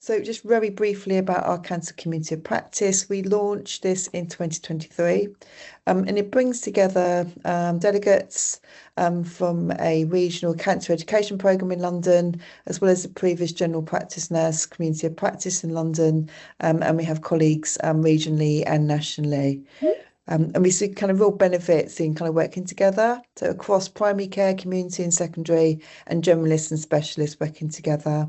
So just very briefly about our cancer community of practice. We launched this in 2023 and it brings together delegates from a regional cancer education programme in London, as well as the previous general practice nurse community of practice in London. And we have colleagues regionally and nationally. And we see kind of real benefits in kind of working together. So across primary care, community and secondary, and generalists and specialists working together.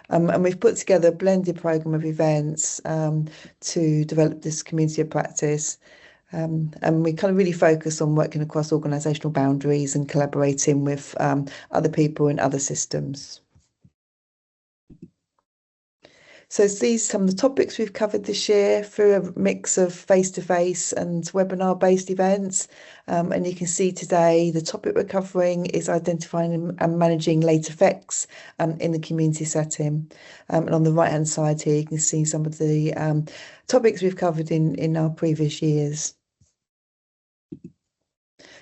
And we've put together a blended programme of events to develop this community of practice. And we kind of really focus on working across organisational boundaries and collaborating with other people in other systems. So these are some of the topics we've covered this year through a mix of face-to-face and webinar-based events. And you can see today the topic we're covering is identifying and managing late effects in the community setting. And on the right-hand side here, you can see some of the topics we've covered in our previous years.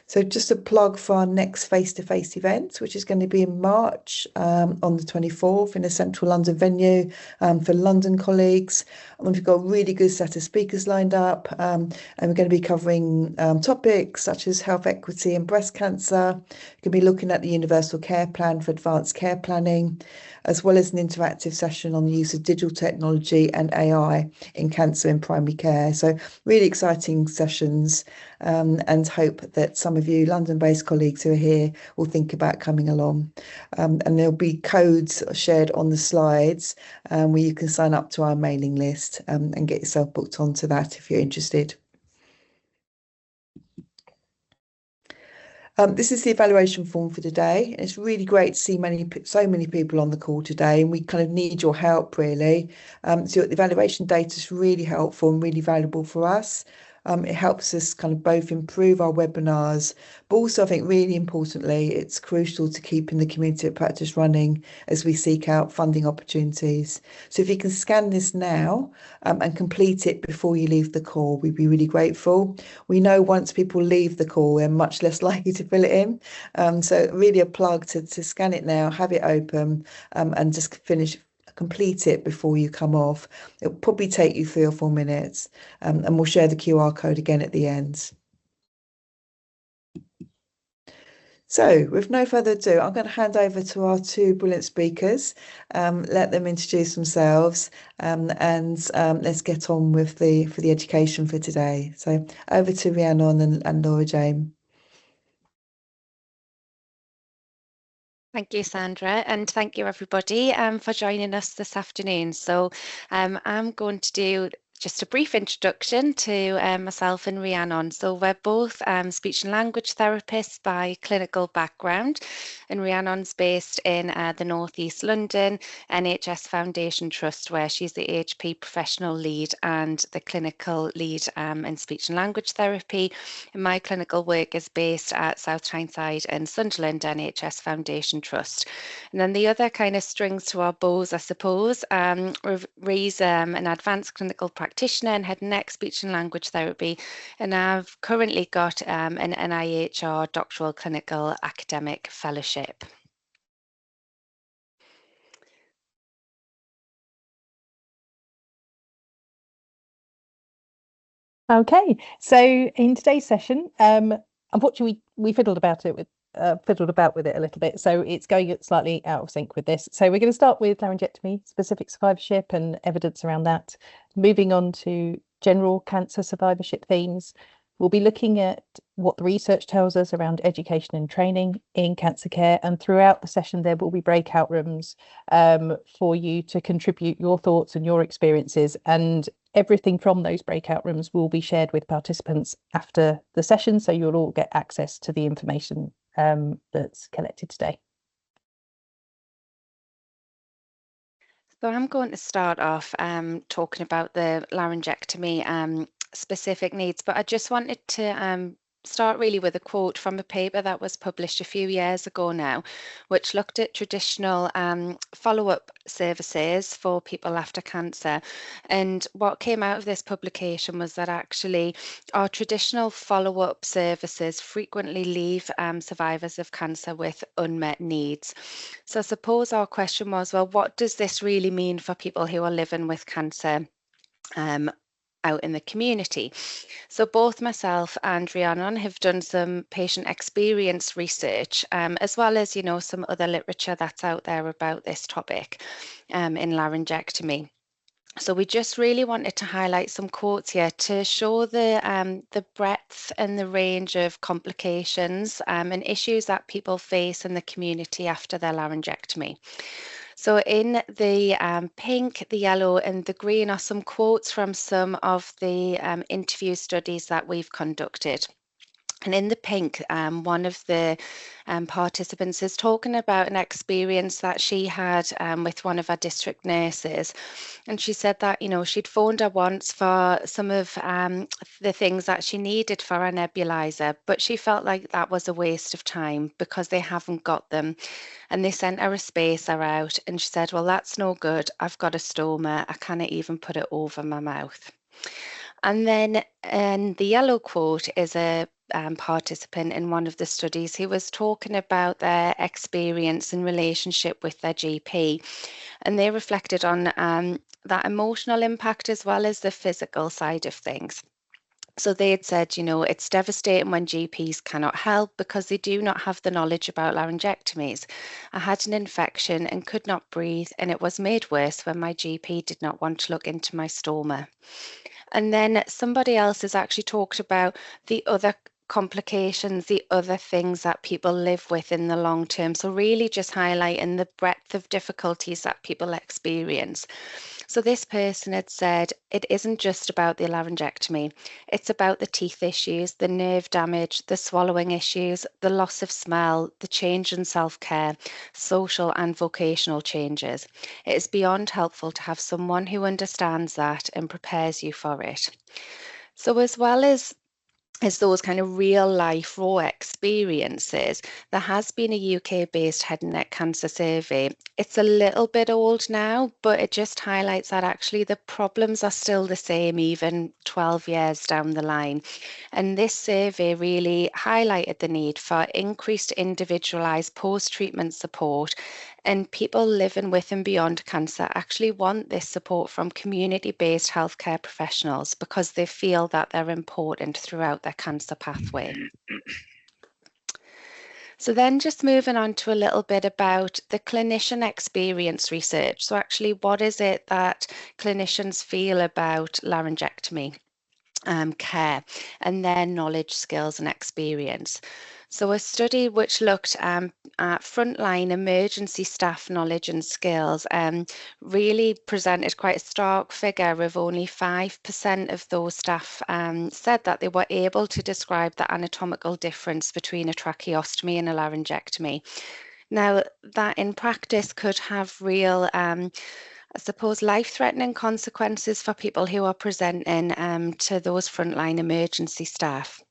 So just a plug for our next face-to-face event, which is going to be in March on the 24th in a central London venue for London colleagues. And we've got a really good set of speakers lined up and we're going to be covering topics such as health equity and breast cancer. We're going to be looking at the Universal Care Plan for advanced care planning, as well as an interactive session on the use of digital technology and AI in cancer and primary care. So really exciting sessions and hope that some of you London-based colleagues who are here will think about coming along. And there'll be codes shared on the slides where you can sign up to our mailing list and get yourself booked onto that if you're interested. This is the evaluation form for today. And it's really great to see so many people on the call today, and we kind of need your help really. So the evaluation data is really helpful and really valuable for us. It helps us kind of both improve our webinars, but also I think really importantly, it's crucial to keeping the community of practice running as we seek out funding opportunities. So if you can scan this now and complete it before you leave the call, we'd be really grateful. We know once people leave the call, they're much less likely to fill it in. So really a plug to scan it now, have it open and just complete it before you come off. It'll probably take you 3 or 4 minutes and we'll share the QR code again at the end. So with no further ado, I'm going to hand over to our two brilliant speakers, let them introduce themselves and let's get on with the education for today. So over to Rhiannon and Laura Jane. Thank you, Sandra, and thank you everybody for joining us this afternoon. So I'm going to do just a brief introduction to myself and Rhiannon. So we're both speech and language therapists by clinical background, and Rhiannon's based in the North East London NHS Foundation Trust, where she's the HP professional lead and the clinical lead in speech and language therapy. And my clinical work is based at South Tyneside and Sunderland NHS Foundation Trust. And then the other kind of strings to our bows, I suppose, Rhea's an advanced clinical practitioner and head and neck speech and language therapy, and I've currently got an NIHR doctoral clinical academic fellowship. Okay, so in today's session, unfortunately we fiddled about with it a little bit, so it's going slightly out of sync with this. So we're going to start with laryngectomy, specific survivorship and evidence around that. Moving on to general cancer survivorship themes. We'll be looking at what the research tells us around education and training in cancer care, and throughout the session there will be breakout rooms for you to contribute your thoughts and your experiences, and everything from those breakout rooms will be shared with participants after the session, so you'll all get access to the information that's collected today. So I'm going to start off talking about the laryngectomy specific needs, but I just wanted to start really with a quote from a paper that was published a few years ago now, which looked at traditional follow-up services for people after cancer. And what came out of this publication was that actually our traditional follow-up services frequently leave survivors of cancer with unmet needs. So I suppose our question was, well, what does this really mean for people who are living with cancer out in the community? So both myself and Rhiannon have done some patient experience research, as well as, some other literature that's out there about this topic in laryngectomy. So we just really wanted to highlight some quotes here to show the breadth and the range of complications and issues that people face in the community after their laryngectomy. So in the pink, the yellow and the green are some quotes from some of the interview studies that we've conducted. And in the pink, one of the participants is talking about an experience that she had with one of our district nurses. And she said that, she'd phoned her once for some of the things that she needed for a nebulizer, but she felt like that was a waste of time because they haven't got them. And they sent her a spacer out and she said, well, that's no good. I've got a stoma. I can't even put it over my mouth. And then the yellow quote is a participant in one of the studies who was talking about their experience and relationship with their GP. And they reflected on that emotional impact as well as the physical side of things. So they had said, it's devastating when GPs cannot help because they do not have the knowledge about laryngectomies. I had an infection and could not breathe, and it was made worse when my GP did not want to look into my stoma. And then somebody else has actually talked about the other complications, the other things that people live with in the long term. So really just highlighting the breadth of difficulties that people experience. So this person had said, it isn't just about the laryngectomy. It's about the teeth issues, the nerve damage, the swallowing issues, the loss of smell, the change in self-care, social and vocational changes. It is beyond helpful to have someone who understands that and prepares you for it. So as well as those kind of real life raw experiences, there has been a UK-based head and neck cancer survey. It's a little bit old now, but it just highlights that actually the problems are still the same even 12 years down the line. And this survey really highlighted the need for increased individualized post-treatment support, and people living with and beyond cancer actually want this support from community-based healthcare professionals because they feel that they're important throughout their cancer pathway. So then just moving on to a little bit about the clinician experience research. So actually, what is it that clinicians feel about laryngectomy care and their knowledge, skills and experience? So a study which looked at frontline emergency staff knowledge and skills really presented quite a stark figure of only 5% of those staff said that they were able to describe the anatomical difference between a tracheostomy and a laryngectomy. Now, that in practice could have real I suppose life-threatening consequences for people who are presenting to those frontline emergency staff.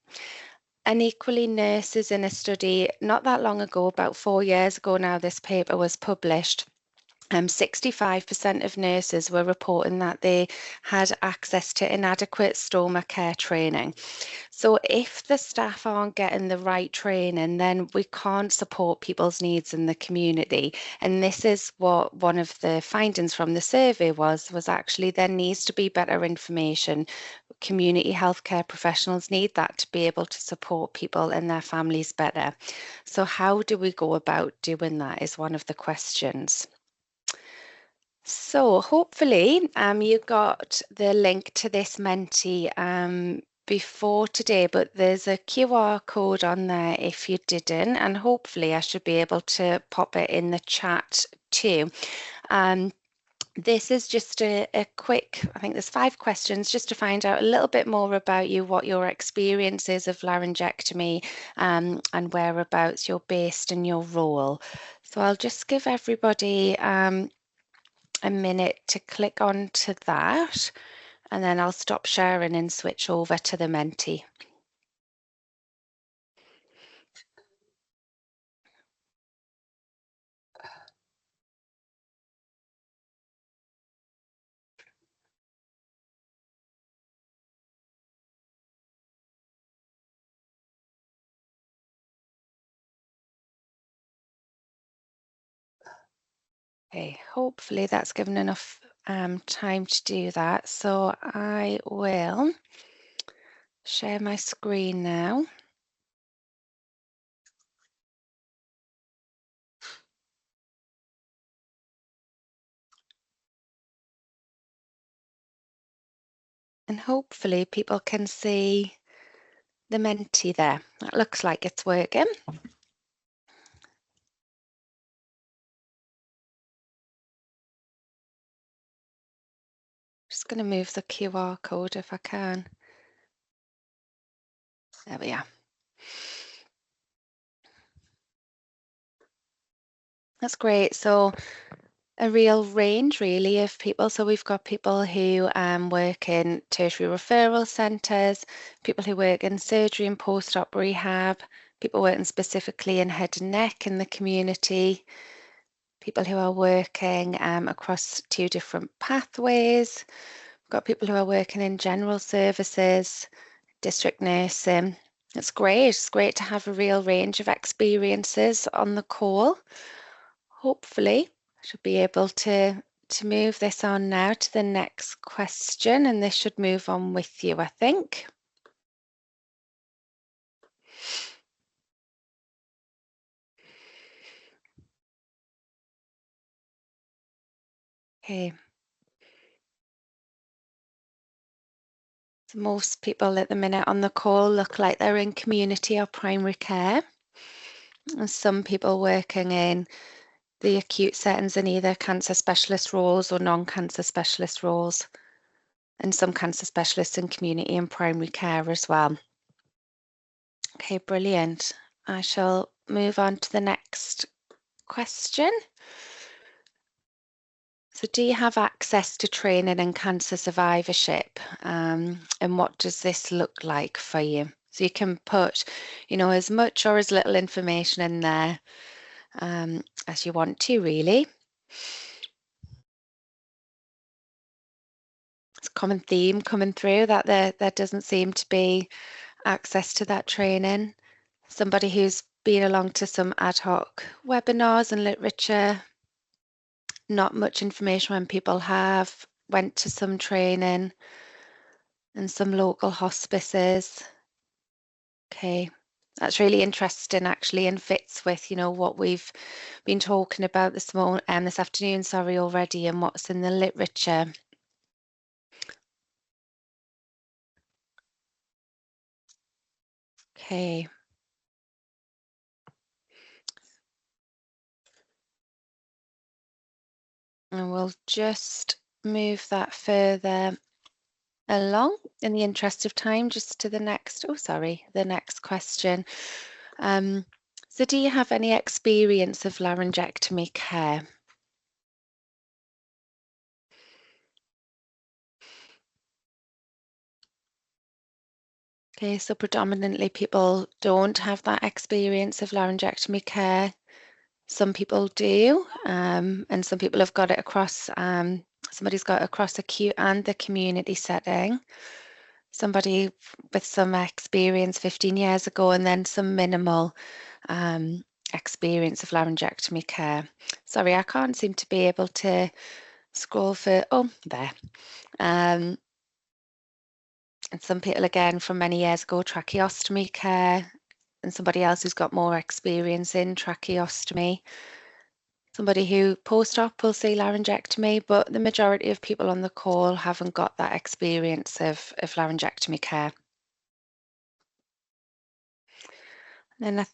And equally, nurses in a study not that long ago, about 4 years ago now, this paper was published. 65% of nurses were reporting that they had access to inadequate stoma care training. So if the staff aren't getting the right training, then we can't support people's needs in the community. And this is what one of the findings from the survey was actually there needs to be better information. Community healthcare professionals need that to be able to support people and their families better. So how do we go about doing that is one of the questions. So hopefully you got the link to this Menti before today, but there's a QR code on there if you didn't, and hopefully I should be able to pop it in the chat too. This is just a quick, I think there's 5 questions just to find out a little bit more about you, what your experience is of laryngectomy and whereabouts you're based in your role. So I'll just give everybody a minute to click on to that, and then I'll stop sharing and switch over to the Menti. Okay, hopefully that's given enough time to do that. So I will share my screen now. And hopefully people can see the Menti there. That looks like it's working. Just going to move the QR code if I can. There we are. That's great. So a real range really of people. So we've got people who work in tertiary referral centres, people who work in surgery and post-op rehab, people working specifically in head and neck in the community, people who are working across 2 different pathways. We've got people who are working in general services, district nursing. It's great. It's great to have a real range of experiences on the call. Hopefully, I should be able to move this on now to the next question, and this should move on with you, I think. Okay. So most people at the minute on the call look like they're in community or primary care. And some people working in the acute settings in either cancer specialist roles or non-cancer specialist roles, and some cancer specialists in community and primary care as well. Okay, brilliant. I shall move on to the next question. So do you have access to training in cancer survivorship? And what does this look like for you? So you can put, as much or as little information in there as you want to, really. It's a common theme coming through that there doesn't seem to be access to that training. Somebody who's been along to some ad hoc webinars and literature, not much information when people have went to some training and some local hospices. Okay, that's really interesting actually, and fits with what we've been talking about this afternoon, sorry, already, and what's in the literature. Okay. And we'll just move that further along in the interest of time, just to the next, the next question. So do you have any experience of laryngectomy care? Okay, so predominantly people don't have that experience of laryngectomy care. Some people do, and some people have got it across, somebody's got it across acute and the community setting. Somebody with some experience 15 years ago, and then some minimal experience of laryngectomy care. Sorry, I can't seem to be able to scroll for, there. And some people, again, from many years ago, tracheostomy care, and somebody else who's got more experience in tracheostomy. Somebody who post-op will see laryngectomy, but the majority of people on the call haven't got that experience of laryngectomy care. And I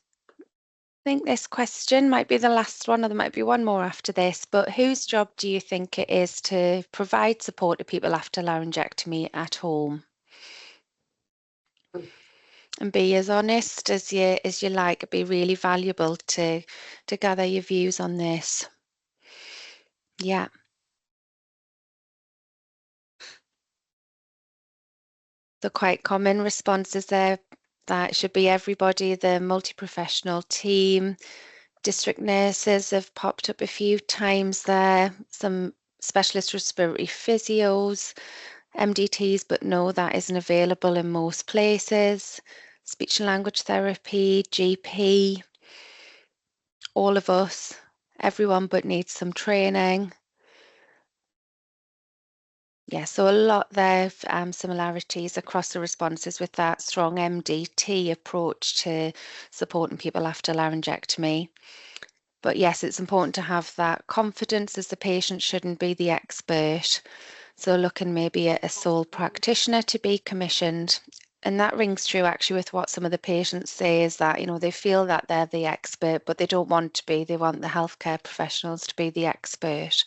think this question might be the last one, or there might be one more after this, but whose job do you think it is to provide support to people after laryngectomy at home? And be as honest as you like. It'd be really valuable to gather your views on this. Yeah. The quite common responses there, that should be everybody, the multi-professional team. District nurses have popped up a few times there, some specialist respiratory physios, MDTs, but no, that isn't available in most places. Speech and language therapy, GP, all of us, everyone but needs some training. Yeah, so a lot there of similarities across the responses with that strong MDT approach to supporting people after laryngectomy. But yes, it's important to have that confidence as the patient shouldn't be the expert. So looking maybe at a sole practitioner to be commissioned. And that rings true actually with what some of the patients say is that, they feel that they're the expert, but they don't want to be. They want the healthcare professionals to be the expert.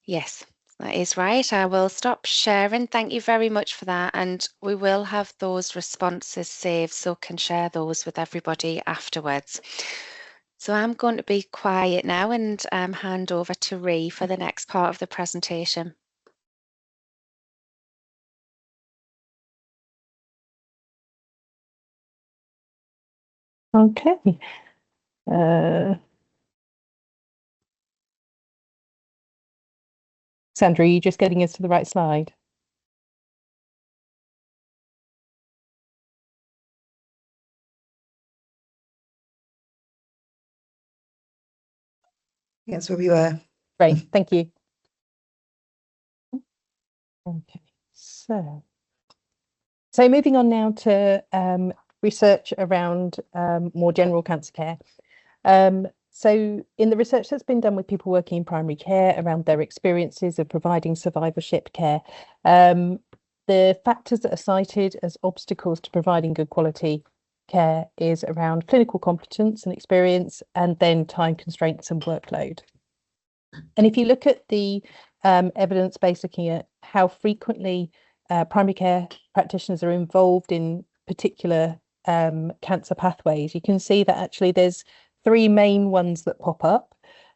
Yes, that is right. I will stop sharing. Thank you very much for that. And we will have those responses saved so can share those with everybody afterwards. So I'm going to be quiet now and hand over to Ree for the next part of the presentation. Okay. Sandra, are you just getting us to the right slide? That's where we were. Great, thank you. Okay, so moving on now to research around more general cancer care. So in the research that's been done with people working in primary care around their experiences of providing survivorship care, the factors that are cited as obstacles to providing good quality care is around clinical competence and experience, and then time constraints and workload. And if you look at the evidence base looking at how frequently primary care practitioners are involved in particular cancer pathways, you can see that actually there's three main ones that pop up.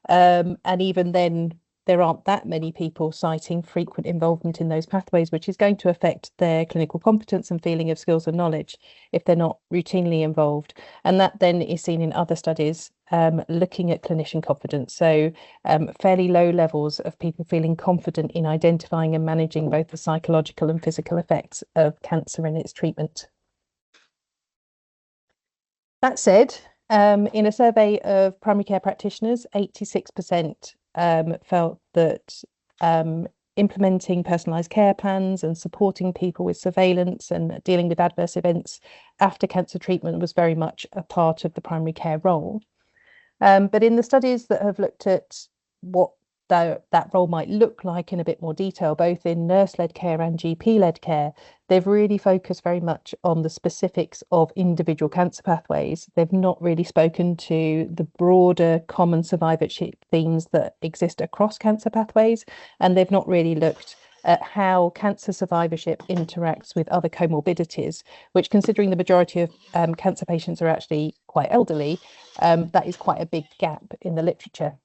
And even then, there aren't that many people citing frequent involvement in those pathways, which is going to affect their clinical competence and feeling of skills and knowledge if they're not routinely involved. And that then is seen in other studies looking at clinician confidence. So fairly low levels of people feeling confident in identifying and managing both the psychological and physical effects of cancer and its treatment. That said, in a survey of primary care practitioners, 86% felt that implementing personalised care plans and supporting people with surveillance and dealing with adverse events after cancer treatment was very much a part of the primary care role. But in the studies that have looked at what that role might look like in a bit more detail, both in nurse-led care and GP-led care, they've really focused very much on the specifics of individual cancer pathways. They've not really spoken to the broader common survivorship themes that exist across cancer pathways, and they've not really looked at how cancer survivorship interacts with other comorbidities, which, considering the majority of cancer patients are actually quite elderly, that is quite a big gap in the literature.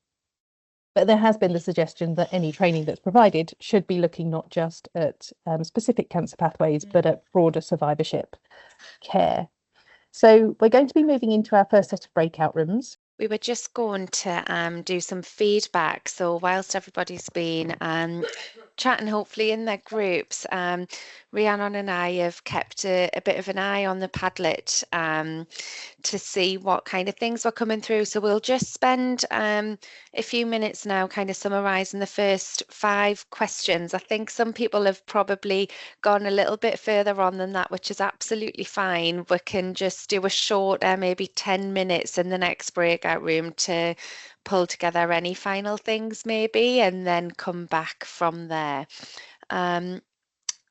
But there has been the suggestion that any training that's provided should be looking not just at specific cancer pathways, but at broader survivorship care. So we're going to be moving into our first set of breakout rooms. We were just going to do some feedback. So whilst everybody's been chatting, hopefully in their groups, Rhiannon and I have kept a bit of an eye on the Padlet to see what kind of things were coming through. So we'll just spend a few minutes now kind of summarising the first 5 questions. I think some people have probably gone a little bit further on than that, which is absolutely fine. We can just do a short, maybe 10 minutes in the next breakout room to pull together any final things maybe, and then come back from there.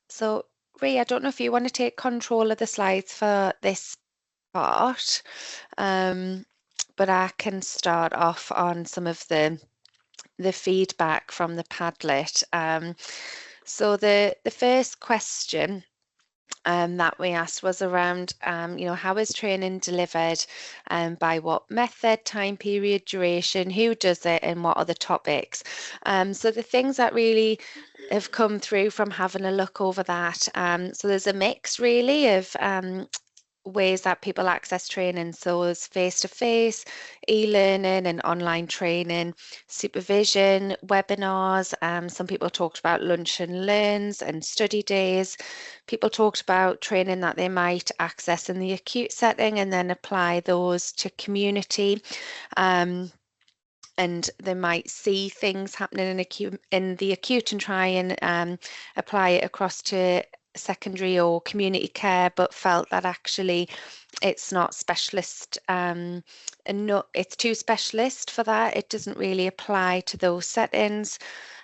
So Rhea, I don't know if you want to take control of the slides for this part, but I can start off on some of the feedback from the Padlet. So the first question that we asked was around, how is training delivered, by what method, time period, duration, who does it, and what are the topics? So the things that really have come through from having a look over that. So there's a mix really of ways that people access training. So there's face-to-face, e-learning and online training, supervision, webinars. Some people talked about lunch and learns and study days. People talked about training that they might access in the acute setting and then apply those to community. And they might see things happening in the acute and try and apply it across to secondary or community care, but felt that actually it's not specialist, and it's too specialist for that. It doesn't really apply to those settings.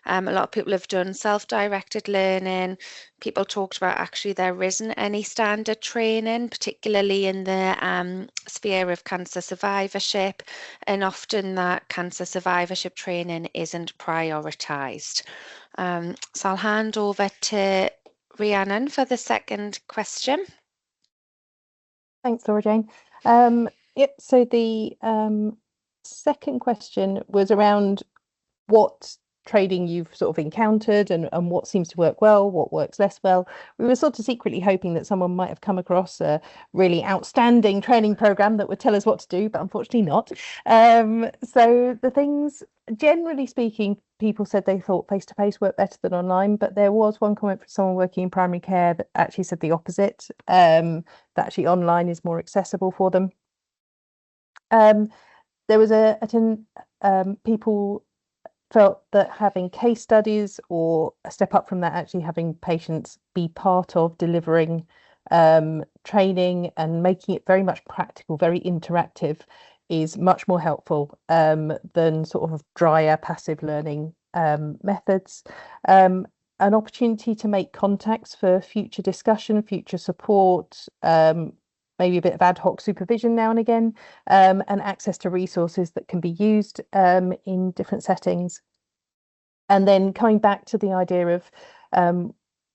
A lot of people have done self-directed learning. People talked about actually there isn't any standard training, particularly in the sphere of cancer survivorship, and often that cancer survivorship training isn't prioritised. So I'll hand over to Rhiannon for the second question. Thanks, Laura Jane. Yep, so the second question was around what trading you've sort of encountered and what seems to work well, what works less well. We were sort of secretly hoping that someone might have come across a really outstanding training program that would tell us what to do, but unfortunately not. So the things, generally speaking, people said they thought face-to-face worked better than online, but there was one comment from someone working in primary care that actually said the opposite, that actually online is more accessible for them. There was people felt that having case studies or a step up from that, actually having patients be part of delivering training and making it very much practical, very interactive, is much more helpful than sort of drier passive learning methods. An opportunity to make contacts for future discussion, future support, maybe a bit of ad hoc supervision now and again, and access to resources that can be used in different settings. And then coming back to the idea of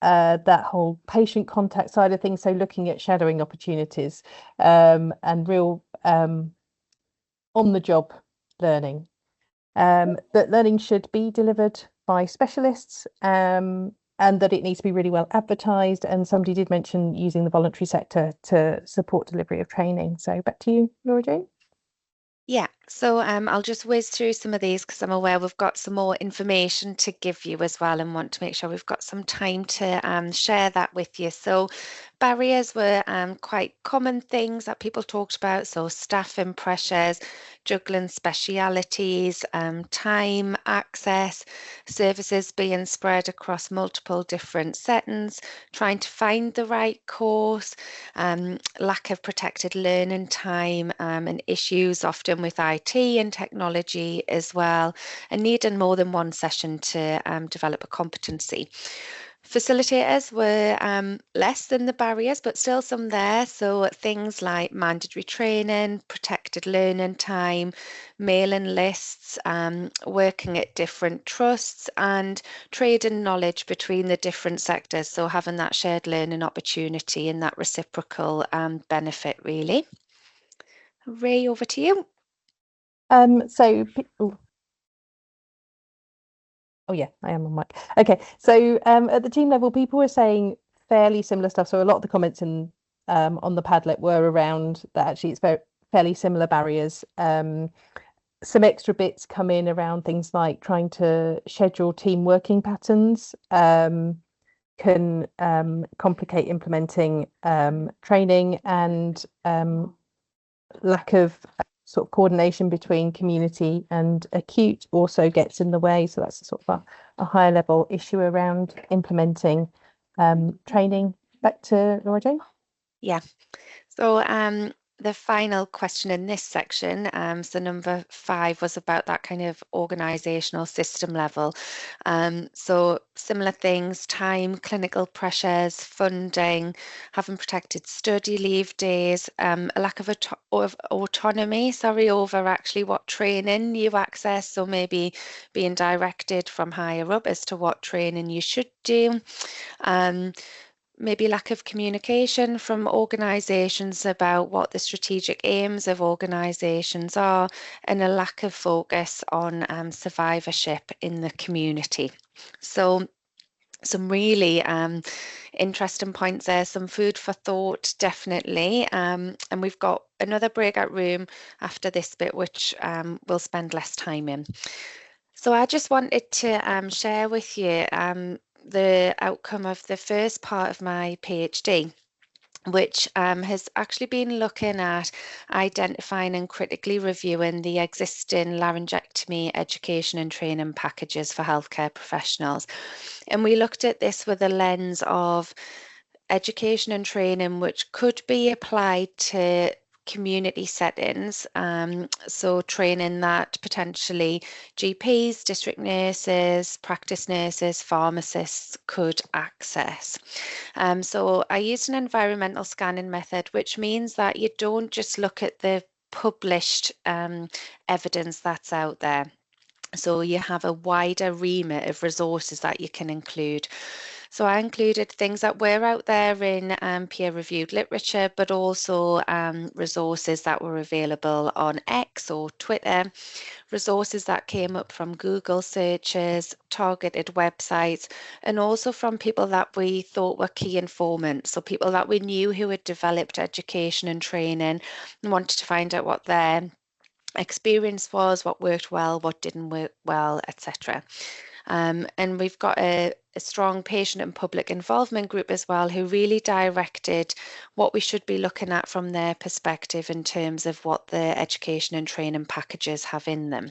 that whole patient contact side of things, so looking at shadowing opportunities and real on-the-job learning. That learning should be delivered by specialists, and that it needs to be really well advertised. And somebody did mention using the voluntary sector to support delivery of training. So back to you, Laura Jane. Yeah, so I'll just whiz through some of these because I'm aware we've got some more information to give you as well and want to make sure we've got some time to share that with you. So barriers were quite common things that people talked about. So staffing pressures, juggling specialities, time, access, services being spread across multiple different settings, trying to find the right course, lack of protected learning time, and issues often with IT and technology as well, and needing more than one session to develop a competency. Facilitators were less than the barriers, but still some there. So things like mandatory training, protected learning time, mailing lists, working at different trusts, and trading knowledge between the different sectors. So having that shared learning opportunity and that reciprocal benefit, really. Ray, over to you. Oh yeah, I am on mic. Okay, so at the team level, people were saying fairly similar stuff. So a lot of the comments in on the Padlet were around that. Actually, it's fairly similar barriers. Some extra bits come in around things like trying to schedule team working patterns can complicate implementing training, and lack of sort of coordination between community and acute also gets in the way. So that's sort of a higher level issue around implementing training. Back to Laura Jane. Yeah. So the final question in this section, so number 5, was about that kind of organisational system level. So similar things: time, clinical pressures, funding, having protected study leave days, a lack of autonomy, over actually what training you access. So maybe being directed from higher up as to what training you should do. Maybe lack of communication from organisations about what the strategic aims of organisations are, and a lack of focus on survivorship in the community. So some really interesting points there, some food for thought, definitely. And we've got another breakout room after this bit, which we'll spend less time in. So I just wanted to share with you the outcome of the first part of my PhD, which has actually been looking at identifying and critically reviewing the existing laryngectomy education and training packages for healthcare professionals. And we looked at this with a lens of education and training which could be applied to community settings, so training that potentially GPs, district nurses, practice nurses, pharmacists could access. So I used an environmental scanning method, which means that you don't just look at the published evidence that's out there. So you have a wider remit of resources that you can include. So I included things that were out there in peer-reviewed literature, but also resources that were available on X or Twitter, resources that came up from Google searches, targeted websites, and also from people that we thought were key informants, so people that we knew who had developed education and training and wanted to find out what their experience was, what worked well, what didn't work well, etc. And we've got a strong patient and public involvement group as well, who really directed what we should be looking at from their perspective in terms of what the education and training packages have in them.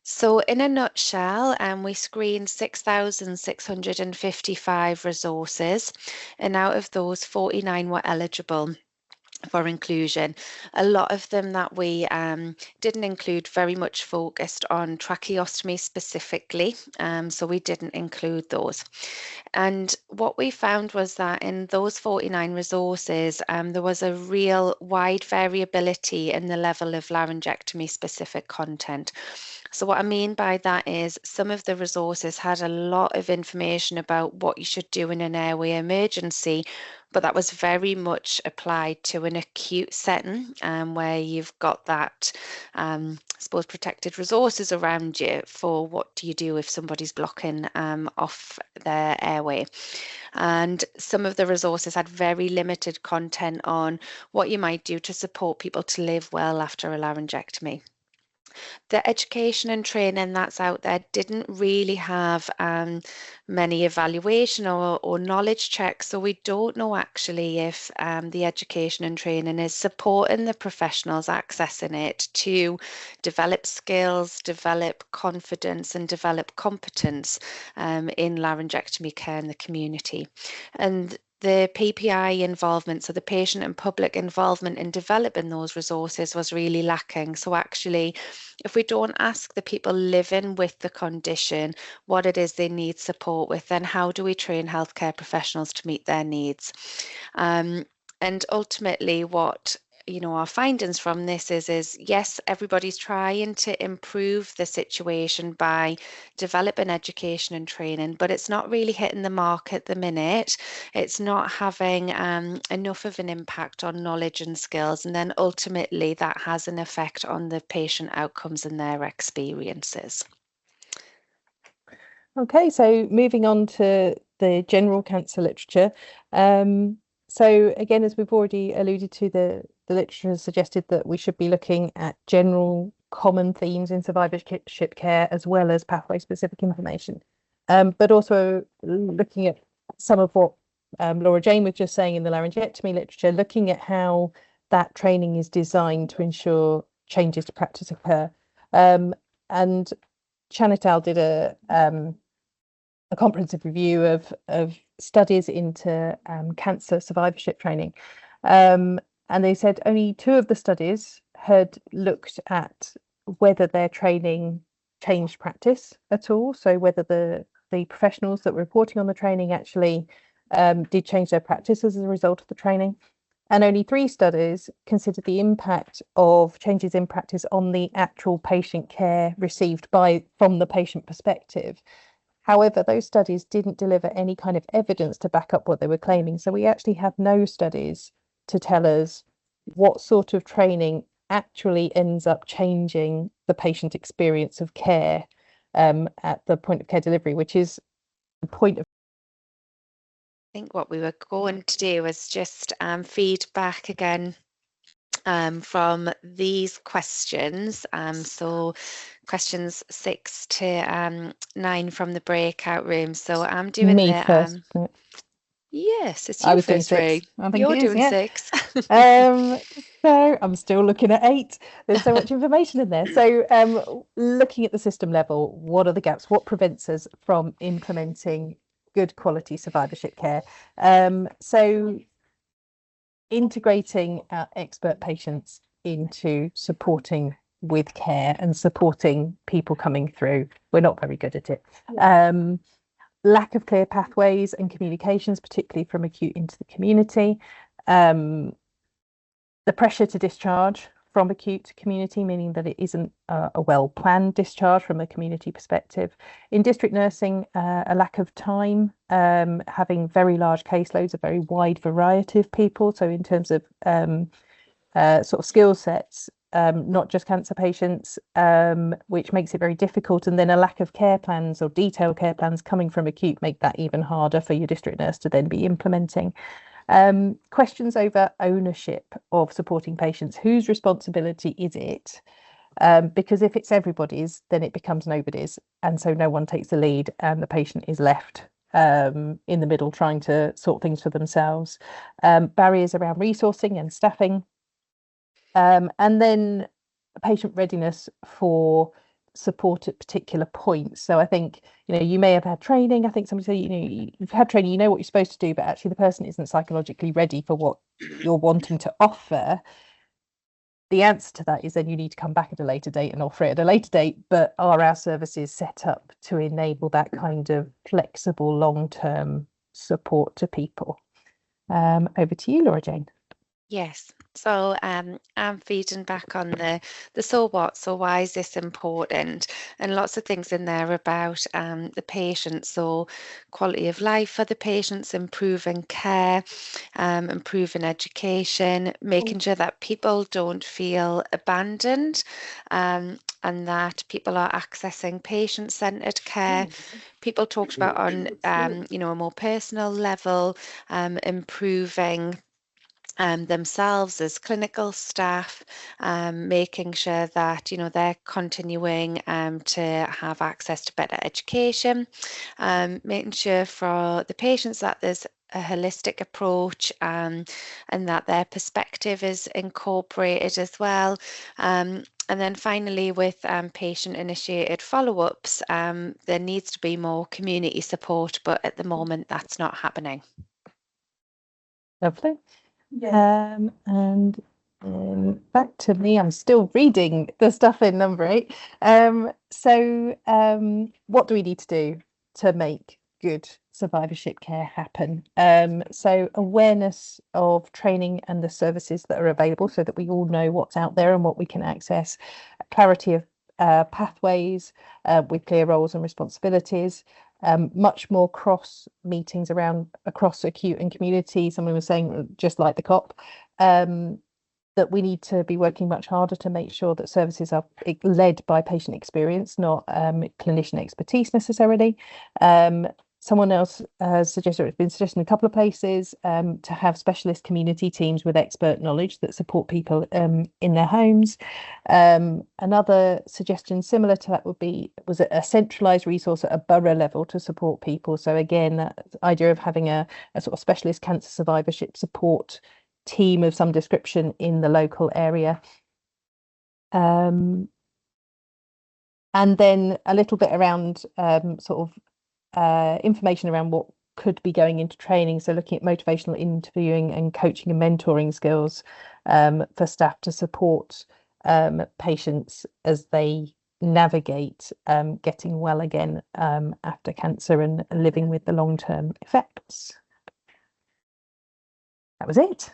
So in a nutshell, we screened 6,655 resources, and out of those, 49 were eligible for inclusion. A lot of them that we didn't include very much focused on tracheostomy specifically, so we didn't include those. And what we found was that in those 49 resources, there was a real wide variability in the level of laryngectomy specific content. So what I mean by that is some of the resources had a lot of information about what you should do in an airway emergency, but that was very much applied to an acute setting where you've got that, I suppose, protected resources around you for what do you do if somebody's blocking off their airway. And some of the resources had very limited content on what you might do to support people to live well after a laryngectomy. The education and training that's out there didn't really have many evaluation or knowledge checks, so we don't know actually if the education and training is supporting the professionals accessing it to develop skills, develop confidence and develop competence in laryngectomy care in the community. And the PPI involvement, so the patient and public involvement in developing those resources, was really lacking. So actually, if we don't ask the people living with the condition what it is they need support with, then how do we train healthcare professionals to meet their needs? And ultimately, what our findings from this is yes, everybody's trying to improve the situation by developing education and training, but it's not really hitting the mark at the minute. It's not having enough of an impact on knowledge and skills, and then ultimately that has an effect on the patient outcomes and their experiences. Okay, so moving on to the general cancer literature. So again, as we've already alluded to, the literature has suggested that we should be looking at general common themes in survivorship care as well as pathway-specific information, but also looking at some of what Laura Jane was just saying in the laryngectomy literature, looking at how that training is designed to ensure changes to practice occur. And Chan et al. Did a comprehensive review of studies into cancer survivorship training. And they said only 2 of the studies had looked at whether their training changed practice at all. So whether the professionals that were reporting on the training actually did change their practice as a result of the training. And only 3 studies considered the impact of changes in practice on the actual patient care received from the patient perspective. However, those studies didn't deliver any kind of evidence to back up what they were claiming. So we actually have no studies to tell us what sort of training actually ends up changing the patient experience of care at the point of care delivery, which is the point of think what we were going to do is just feedback again from these questions. So questions 6 to 9 from the breakout room. So I'm doing Me the first. yes, it's I you was doing first, 6. Ray. I think You're it is, doing yeah. 6. So I'm still looking at 8. There's so much information in there. So looking at the system level, what are the gaps? What prevents us from implementing good quality survivorship care? So integrating our expert patients into supporting with care and supporting people coming through. We're not very good at it. Lack of clear pathways and communications, particularly from acute into the community. The pressure to discharge from acute to community, meaning that it isn't a well-planned discharge from a community perspective. In district nursing, a lack of time, having very large caseloads, a very wide variety of people. So in terms of sort of skill sets, not just cancer patients, which makes it very difficult. And then a lack of care plans or detailed care plans coming from acute make that even harder for your district nurse to then be implementing. Questions over ownership of supporting patients. Whose responsibility is it? Because if it's everybody's, then it becomes nobody's. And so no one takes the lead and the patient is left in the middle trying to sort things for themselves. Barriers around resourcing and staffing. And then patient readiness for support at particular points. So I think, you may have had training. I think somebody said, you've had training, you know what you're supposed to do, but actually the person isn't psychologically ready for what you're wanting to offer. The answer to that is then you need to come back at a later date and offer it at a later date. But are our services set up to enable that kind of flexible long-term support to people? Over to you, Laura Jane. Yes. So I'm feeding back on the so what, so why is this important? And lots of things in there about the patient. So quality of life for the patients, improving care, improving education, making sure that people don't feel abandoned, and that people are accessing patient-centered care. People talked about on a more personal level, improving themselves as clinical staff, making sure that they're continuing to have access to better education, making sure for the patients that there's a holistic approach, and that their perspective is incorporated as well. And then finally, with patient-initiated follow-ups, there needs to be more community support, but at the moment that's not happening. Lovely. And back to me, I'm still reading the stuff in number 8. So what do we need to do to make good survivorship care happen? So awareness of training and the services that are available so that we all know what's out there and what we can access, clarity of pathways with clear roles and responsibilities. Much more cross meetings across acute and community. Someone was saying, just like the COP, that we need to be working much harder to make sure that services are led by patient experience, not clinician expertise necessarily. Someone else has suggested, it's been suggested in a couple of places, to have specialist community teams with expert knowledge that support people in their homes. Another suggestion similar to that was a centralised resource at a borough level to support people. So again, that idea of having a sort of specialist cancer survivorship support team of some description in the local area. And then a little bit around sort of information around what could be going into training. So looking at motivational interviewing and coaching and mentoring skills for staff to support patients as they navigate getting well again after cancer and living with the long-term effects. That was it.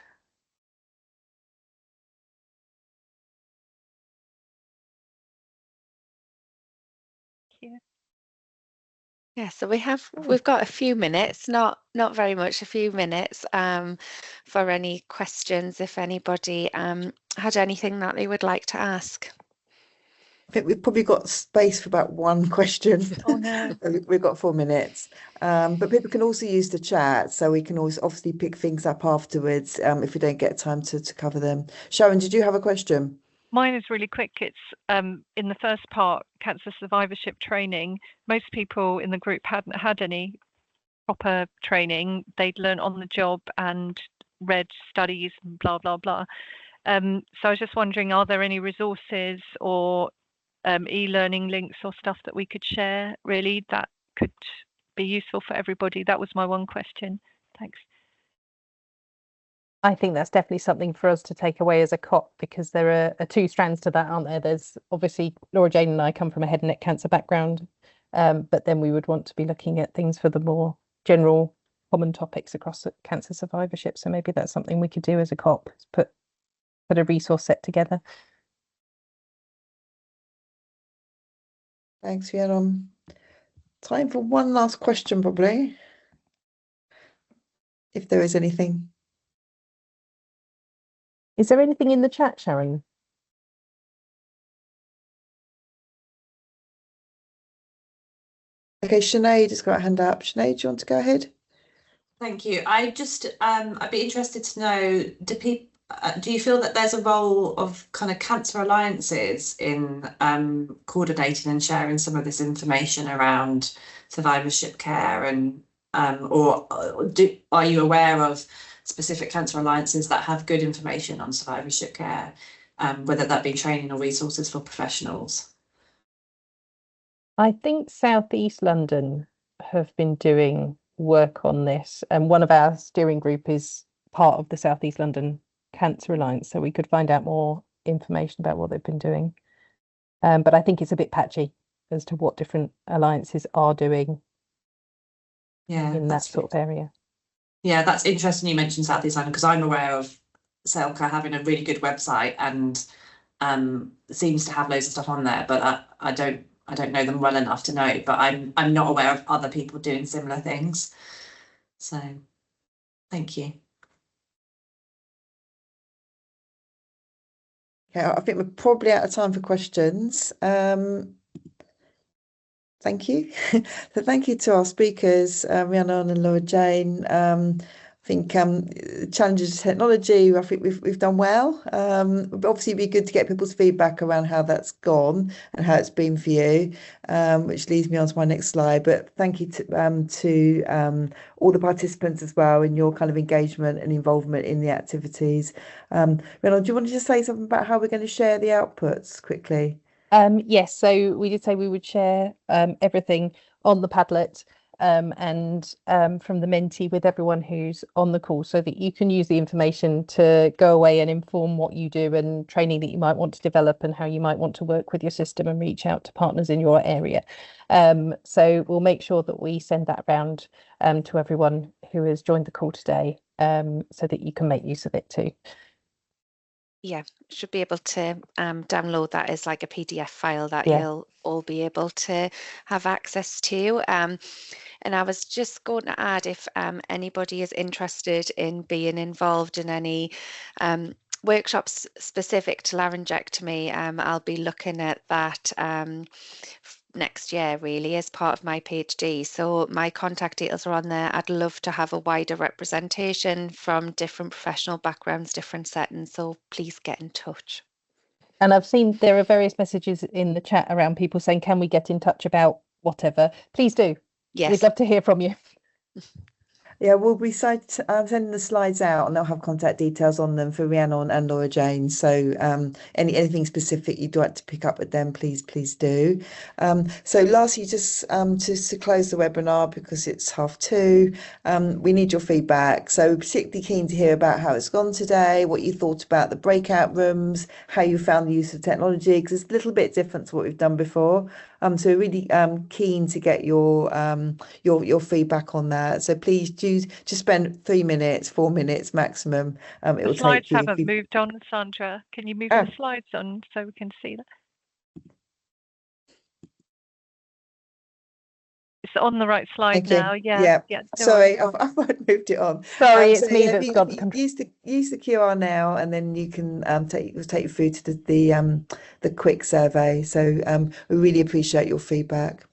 Yeah, so we've got a few minutes, not very much, a few minutes for any questions if anybody had anything that they would like to ask. think we've probably got space for about one question. Oh no. We've got 4 minutes. But people can also use the chat, so we can always obviously pick things up afterwards if we don't get time to cover them. Sharon, did you have a question? Mine is really quick. It's in the first part, cancer survivorship training. Most people in the group hadn't had any proper training. They'd learned on the job and read studies and blah, blah, blah. So I was just wondering, are there any resources or e-learning links or stuff that we could share, really, that could be useful for everybody? That was my one question. Thanks. I think that's definitely something for us to take away as a COP, because there are two strands to that, aren't there? There's obviously Laura Jane and I come from a head and neck cancer background, but then we would want to be looking at things for the more general common topics across cancer survivorship. So maybe that's something we could do as a COP, put a resource set together. Thanks, Rhiannon. Time for one last question, probably, if there is anything. Is there anything in the chat, Sharon? Okay, Sinead has got a hand up. Sinead, do you want to go ahead? Thank you. I'd be interested to know, do you feel that there's a role of kind of cancer alliances in coordinating and sharing some of this information around survivorship care, and or are you aware of specific cancer alliances that have good information on survivorship care, whether that be training or resources for professionals? I think South East London have been doing work on this, and one of our steering group is part of the South East London Cancer Alliance, so we could find out more information about what they've been doing. But I think it's a bit patchy as to what different alliances are doing in that sort of area. Yeah, that's interesting you mentioned South East London, because I'm aware of CLCH having a really good website and seems to have loads of stuff on there, but I don't know them well enough to know, but I'm not aware of other people doing similar things. So thank you. Okay, I think we're probably out of time for questions. Thank you. So thank you to our speakers, Rhiannon and Laura Jane. I think challenges of technology, I think we've done well. Obviously, it'd be good to get people's feedback around how that's gone and how it's been for you, which leads me on to my next slide. But thank you to all the participants as well, in your kind of engagement and involvement in the activities. Rhiannon, do you want to just say something about how we're going to share the outputs quickly? Yes, so we did say we would share everything on the Padlet and from the Menti with everyone who's on the call, so that you can use the information to go away and inform what you do and training that you might want to develop and how you might want to work with your system and reach out to partners in your area. So we'll make sure that we send that around to everyone who has joined the call today, so that you can make use of it too. Yeah, should be able to download that as like a PDF file that you'll all be able to have access to. And I was just going to add, if anybody is interested in being involved in any workshops specific to laryngectomy, I'll be looking at that next year, really, as part of my PhD. So my contact details are on there. I'd love to have a wider representation from different professional backgrounds, different settings. So please get in touch. And I've seen there are various messages in the chat around people saying, can we get in touch about whatever? Please do. Yes. We'd love to hear from you. Yeah, we'll be sending the slides out, and they'll have contact details on them for Rhiannon and Laura Jane. So anything specific you'd like to pick up with them, please do. So lastly, just to close the webinar, because it's 2:30, we need your feedback. So we're particularly keen to hear about how it's gone today, what you thought about the breakout rooms, how you found the use of technology, because it's a little bit different to what we've done before. So we're really keen to get your feedback on that. So please do just spend 3 minutes, 4 minutes maximum. The slides haven't moved on, Sandra. Can you move the slides on so we can see that? on the right slide Thank you. now. Yeah, Yeah. yeah. No Sorry, worries. I've moved it on. Sorry, it's So me yeah, that's got the use the QR now, and then you can take you through to the quick survey. So we really appreciate your feedback.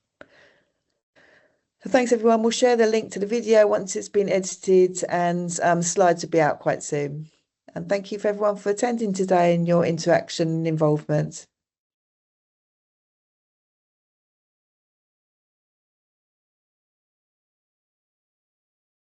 So thanks everyone. We'll share the link to the video once it's been edited, and slides will be out quite soon. And thank you for everyone for attending today and your interaction and involvement.